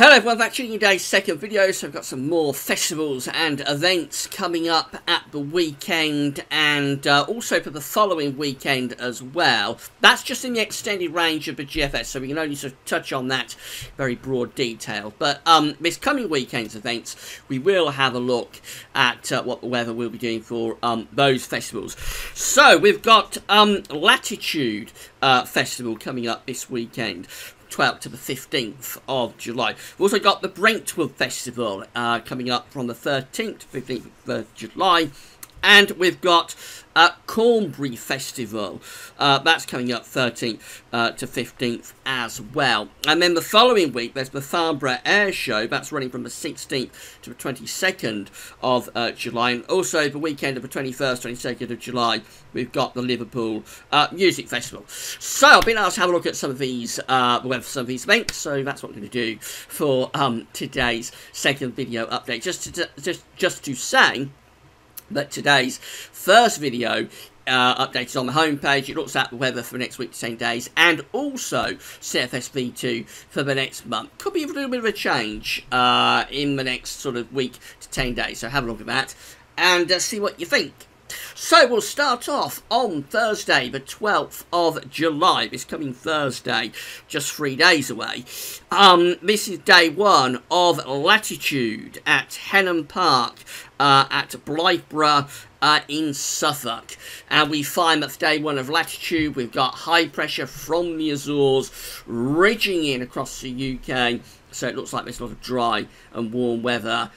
Hello everyone, back to today's second video. So I've got some more festivals and events coming up at the weekend and also for the following weekend as well. That's just in the extended range of the GFS, so we can only sort of touch on that very broad detail. But this coming weekend's events, we will have a look at what the weather will be doing for those festivals. So we've got Latitude Festival coming up this weekend, 12th to the 15th of July. We've also got the Brentwood Festival coming up from the 13th to 15th of July. And we've got Cornbury Festival. That's coming up 13th to 15th as well. And then the following week, there's the Farnborough airshow. That's running from the 16th to the 22nd of July. And also the weekend of the 21st, 22nd of July, we've got the Liverpool Music Festival. So I've been asked to have a look at some of these, some of these events. So that's what we're going to do for today's second video update. Just to say that today's first video update is on the homepage. It looks at the weather for the next week to 10 days and also CFSV2 for the next month. Could be a little bit of a change in the next sort of week to 10 days. So have a look at that and see what you think. So we'll start off on Thursday, the 12th of July, this coming Thursday, just 3 days away. This is day one of Latitude at Henham Park at Brentwood in Suffolk. And we find that day one of Latitude, we've got high pressure from the Azores ridging in across the UK. So it looks like there's a lot of dry and warm weather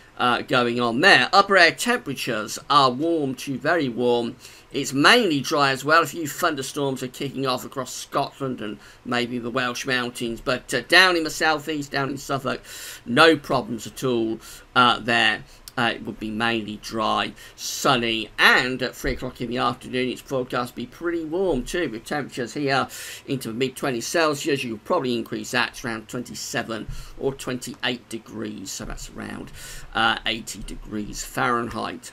going on there. Upper air temperatures are warm to very warm. It's mainly dry as well. A few thunderstorms are kicking off across Scotland and maybe the Welsh mountains. But down in the southeast, down in Suffolk, no problems at all there. It would be mainly dry, sunny, and at 3 o'clock in the afternoon it's forecast to be pretty warm too, with temperatures here into the mid-20s Celsius. You'll probably increase that to around 27 or 28 degrees, so that's around 80 degrees Fahrenheit.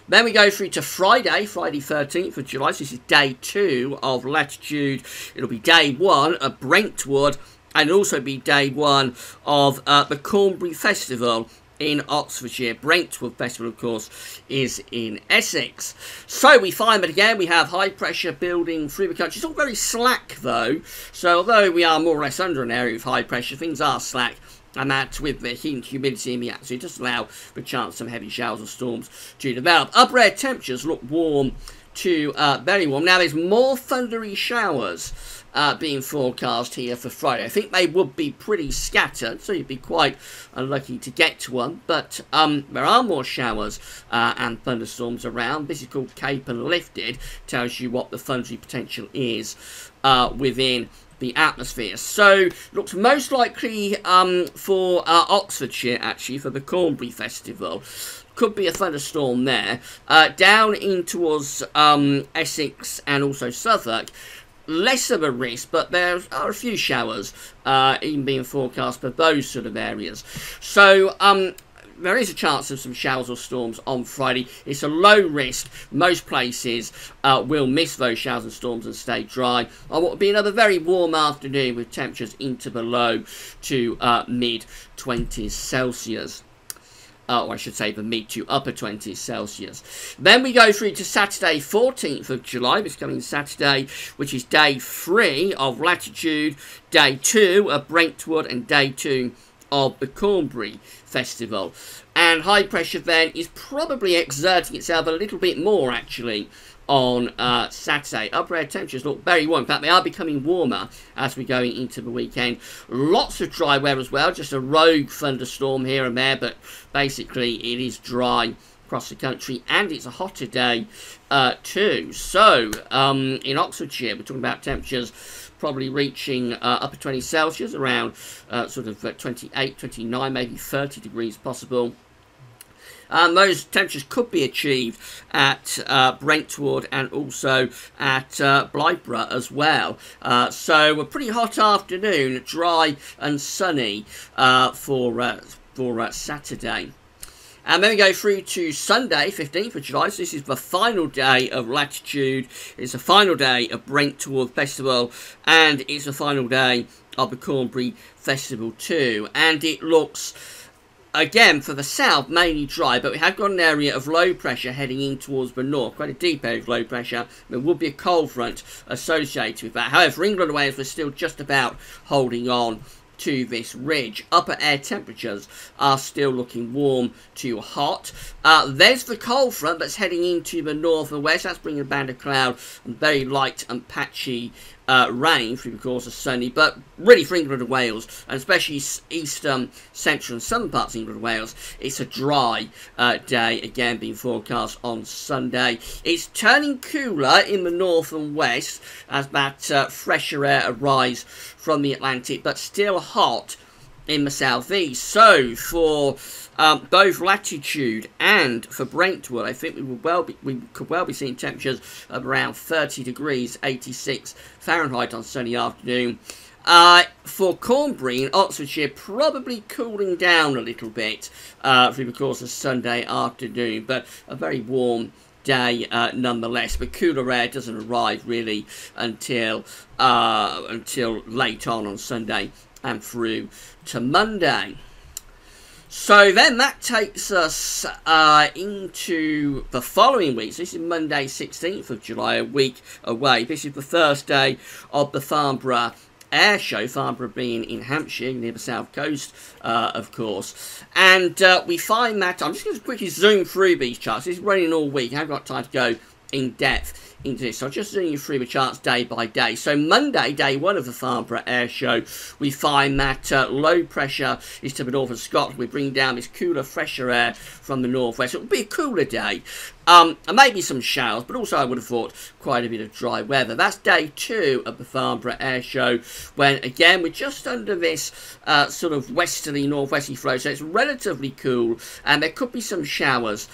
Then we go through to Friday 13th of July, so this is day 2 of Latitude. It'll be day 1 of Brentwood, and also be day 1 of the Cornbury Festival in Oxfordshire. Brentwood Festival, of course, is in Essex. So we find that again we have high pressure building through the country. It's all very slack though, so although we are more or less under an area of high pressure, things are slack, and that with the heat and humidity in the atmosphere does allow the chance of some heavy showers or storms to develop. Upper air temperatures look warm to very warm. Now there's more thundery showers being forecast here for Friday. I think they would be pretty scattered, so you'd be quite unlucky to get to one, but there are more showers and thunderstorms around. This is called Cape and Lifted, tells you what the thundery potential is within the atmosphere. So looks most likely for Oxfordshire, actually, for the Cornbury Festival. Could be a thunderstorm there. Down in towards Essex and also Suffolk, less of a risk, but there are a few showers even being forecast for those sort of areas. So there is a chance of some showers or storms on Friday. It's a low risk. Most places will miss those showers and storms and stay dry on what will be another very warm afternoon with temperatures into the low to mid-20s Celsius. Or I should say the mid to upper 20s Celsius. Then we go through to Saturday 14th of July, this coming Saturday, which is day 3 of Latitude, day 2 of Brentwood, and day 2 of the Cornbury Festival. And high pressure then is probably exerting itself a little bit more actually on Saturday. Upper air temperatures look very warm. In fact, they are becoming warmer as we're going into the weekend. Lots of dry weather as well. Just a rogue thunderstorm here and there, but basically it is dry across the country, and it's a hotter day too. So in Oxfordshire, we're talking about temperatures probably reaching upper 20 Celsius, around sort of 28, 29, maybe 30 degrees possible. Those temperatures could be achieved at Brentwood and also at Brentwood as well. So a pretty hot afternoon, dry and sunny for Saturday. And then we go through to Sunday, 15th of July. So this is the final day of Latitude. It's the final day of Brentwood Festival. And it's the final day of the Cornbury Festival too. And it looks, again, for the south, mainly dry, but we have got an area of low pressure heading in towards the north, quite a deep area of low pressure. There would be a cold front associated with that. However, England and Wales were still just about holding on to this ridge. Upper air temperatures are still looking warm to hot. There's the cold front that's heading into the north and west. That's bringing a band of cloud and very light and patchy rain through the course of sunny, but really for England and Wales, and especially eastern, central and southern parts of England and Wales, it's a dry day, again being forecast on Sunday. It's turning cooler in the north and west as that fresher air arrives from the Atlantic, but still hot in the southeast. So for both Latitude and for Brentwood, I think we could well be seeing temperatures of around 30 degrees, 86 Fahrenheit on sunny afternoon. For Cornbury in Oxfordshire, probably cooling down a little bit through the course of Sunday afternoon, but a very warm day nonetheless. But cooler air doesn't arrive really until late on Sunday and through to Monday. So then that takes us into the following week. So this is Monday 16th of July, a week away. This is the first day of the Farnborough airshow, Farnborough being in Hampshire, near the south coast, of course. And we find that, I'm just going to quickly zoom through these charts. This is running all week. I haven't got time to go in depth into this, so I'll just zoom you through the charts day by day. So Monday, day one of the Farnborough Air Show, we find that low pressure is to the north of Scotland. We bring down this cooler, fresher air from the northwest. It will be a cooler day. And maybe some showers, but also I would have thought quite a bit of dry weather. That's day two of the Farnborough Air Show, when again we're just under this sort of westerly, northwesterly flow, so it's relatively cool, and there could be some showers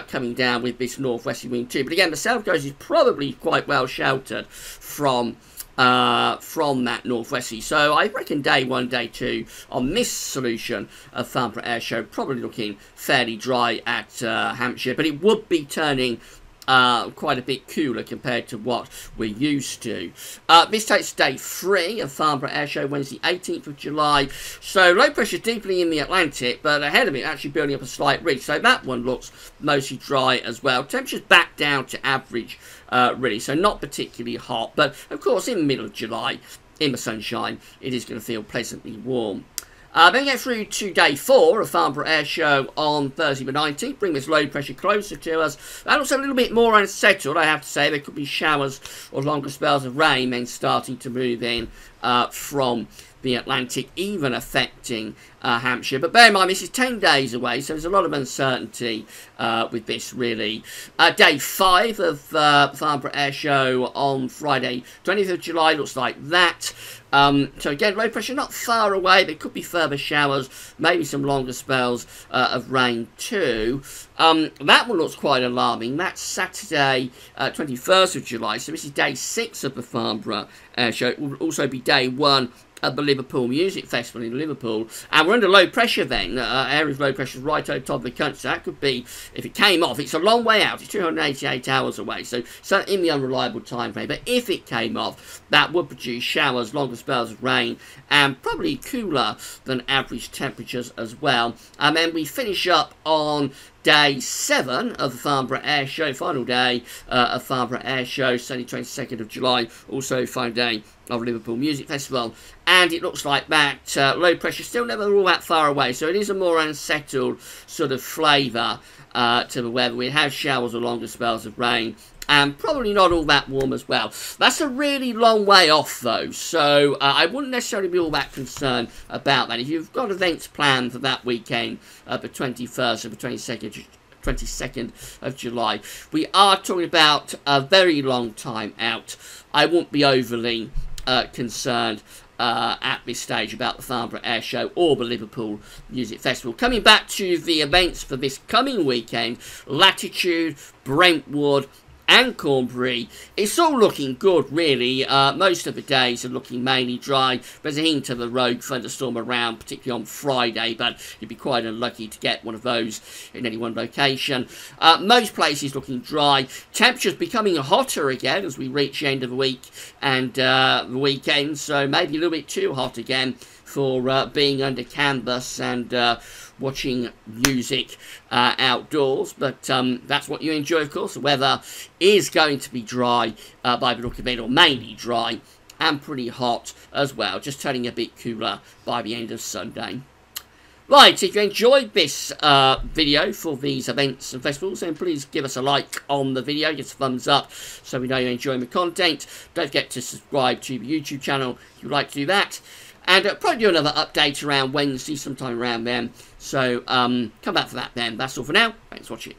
coming down with this northwesterly wind too. But again, the south coast is probably quite well sheltered from that northwesterly. So I reckon day one, day two on this solution of Farnborough Air Show probably looking fairly dry at Hampshire, but it would be turning quite a bit cooler compared to what we're used to. This takes day three of Farnborough Air Show, Wednesday 18th of July. So low pressure deeply in the Atlantic, but ahead of it actually building up a slight ridge. So that one looks mostly dry as well. Temperatures back down to average really, so not particularly hot, but of course in the middle of July, in the sunshine, it is going to feel pleasantly warm. Then get through to day four of Farnborough Air Show on Thursday the 19th. Bring this low pressure closer to us. And also a little bit more unsettled, I have to say. There could be showers or longer spells of rain then starting to move in from the Atlantic, even affecting Hampshire. But bear in mind, this is 10 days away, so there's a lot of uncertainty with this, really. Day 5 of Farnborough Air Show on Friday, 20th of July, looks like that. So again, low pressure not far away. There could be further showers, maybe some longer spells of rain too. That one looks quite alarming. That's Saturday, 21st of July. So this is day 6 of the Farnborough Air Show. It will also be day 1 at the Liverpool Music Festival in Liverpool, and we're under low pressure then. Area of low pressure is right over top of the country, so that could be, if it came off, it's a long way out, it's 288 hours away, so in the unreliable time frame, but if it came off, that would produce showers, longer spells of rain, and probably cooler than average temperatures as well. And then we finish up on day 7 of the Farnborough Air Show, final day of Farnborough Air Show, Sunday 22nd of July, also final day of Liverpool Music Festival, and it looks like that low pressure still never all that far away, so it is a more unsettled sort of flavour to the weather. We have showers or longer spells of rain, and probably not all that warm as well. That's a really long way off though, so I wouldn't necessarily be all that concerned about that. If you've got events planned for that weekend, the 21st or the 22nd of July, we are talking about a very long time out. I won't be overly concerned at this stage about the Farnborough Air Show or the Liverpool Music Festival. Coming back to the events for this coming weekend, Latitude, Brentwood and Cornbury, it's all looking good, really. Most of the days are looking mainly dry. There's a hint of a rogue thunderstorm around, particularly on Friday, but you'd be quite unlucky to get one of those in any one location. Most places looking dry. Temperatures becoming hotter again as we reach the end of the week and the weekend, so maybe a little bit too hot again for being under canvas and watching music outdoors, but that's what you enjoy, of course. The weather is going to be dry by the look of it, or mainly dry, and pretty hot as well, just turning a bit cooler by the end of Sunday. Right, if you enjoyed this video for these events and festivals, then please give us a like on the video, give us a thumbs up so we know you're enjoying the content. Don't forget to subscribe to the YouTube channel if you'd like to do that. And probably do another update around Wednesday, sometime around then. So come back for that then. That's all for now. Thanks for watching.